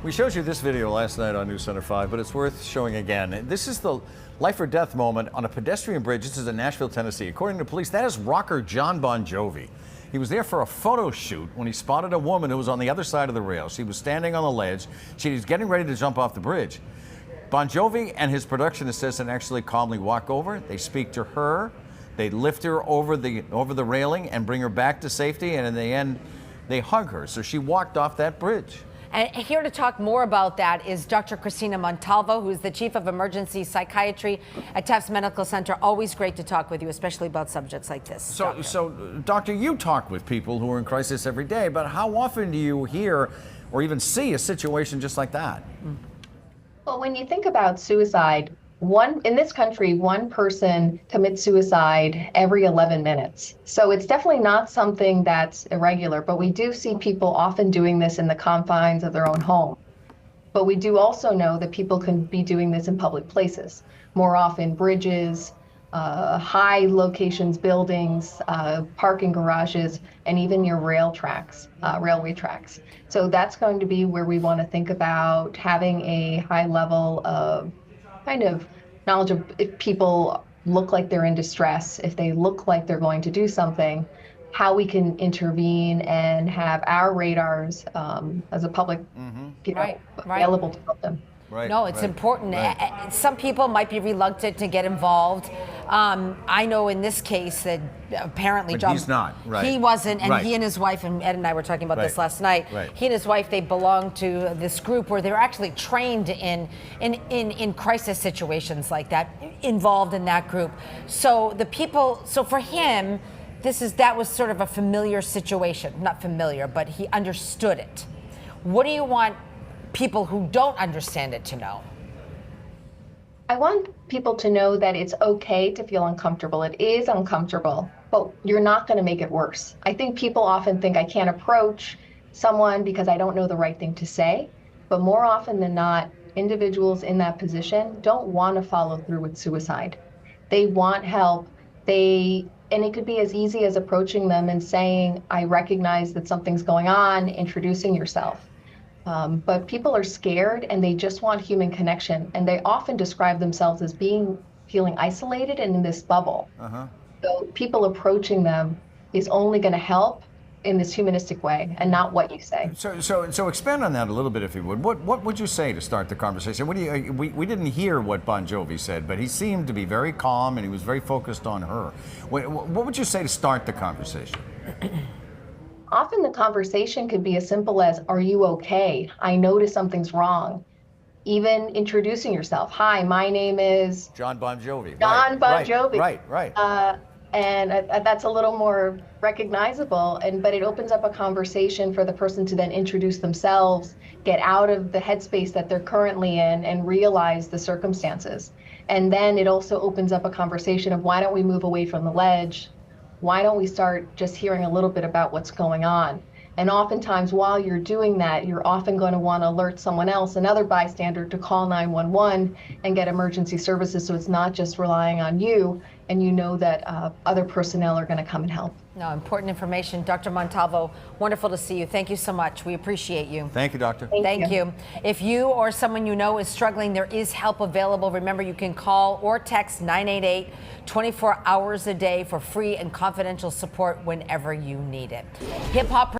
We showed you this video last night on News Center 5, but it's worth showing again. This is the life or death moment on a pedestrian bridge. This is in Nashville, Tennessee. According to police, that is rocker Jon Bon Jovi. He was there for a photo shoot when he spotted a woman who was on the other side of the rail. She was standing on the ledge. She was getting ready to jump off the bridge. Bon Jovi and his production assistant actually calmly walk over. They speak to her. They lift her over the railing and bring her back to safety. And in the end, they hug her. So she walked off that bridge. And here to talk more about that is Dr. Cristina Montalvo, who's the Chief of Emergency Psychiatry at Tufts Medical Center. Always great to talk with you, especially about subjects like this. So, Doctor, you talk with people who are in crisis every day, but how often do you hear or even see a situation just like that? Well, when you think about suicide, in this country, one person commits suicide every 11 minutes. So it's definitely not something that's irregular, but we do see people often doing this in the confines of their own home. But we do also know that people can be doing this in public places, more often bridges, high locations, buildings, parking garages, and even your railway tracks. So that's going to be where we want to think about having a high level of kind of knowledge of if people look like they're in distress, if they look like they're going to do something, how we can intervene and have our radars as a public available to help them. No, it's important. Some people might be reluctant to get involved. I know in this case that apparently But he's not, right. He wasn't, and he and his wife, and Ed and I were talking about this last night. He and his wife, they belong to this group where they're actually trained in crisis situations like that, involved in that group. So for him, that was sort of a familiar situation. Not familiar, but he understood it. What do you want people who don't understand it to know? I want people to know that it's okay to feel uncomfortable. It is uncomfortable, but you're not going to make it worse. I think people often think I can't approach someone because I don't know the right thing to say, but more often than not, individuals in that position don't want to follow through with suicide. They want help. And it could be as easy as approaching them and saying, I recognize that something's going on, introducing yourself. But people are scared and they just want human connection. And they often describe themselves as feeling isolated and in this bubble. So people approaching them is only going to help in this humanistic way and not what you say. So expand on that a little bit, if you would. What would you say to start the conversation? We didn't hear what Bon Jovi said, but he seemed to be very calm and he was very focused on her. What would you say to start the conversation? Often the conversation could be as simple as, are you okay? I notice something's wrong. Even introducing yourself. Hi, my name is Jon Bon Jovi. Jon Bon Jovi. Right. And that's a little more recognizable, but it opens up a conversation for the person to then introduce themselves, get out of the headspace that they're currently in and realize the circumstances. And then it also opens up a conversation of, why don't we move away from the ledge? Why don't we start just hearing a little bit about what's going on? And oftentimes while you're doing that, you're often going to want to alert someone else, another bystander, to call 911 and get emergency services, so it's not just relying on you, and you know that other personnel are going to come and help. No, important information. Dr. Montalvo, wonderful to see you. Thank you so much. We appreciate you. Thank you, Doctor. Thank you. If you or someone you know is struggling, there is help available. Remember, you can call or text 988 24 hours a day for free and confidential support whenever you need it. Hip hop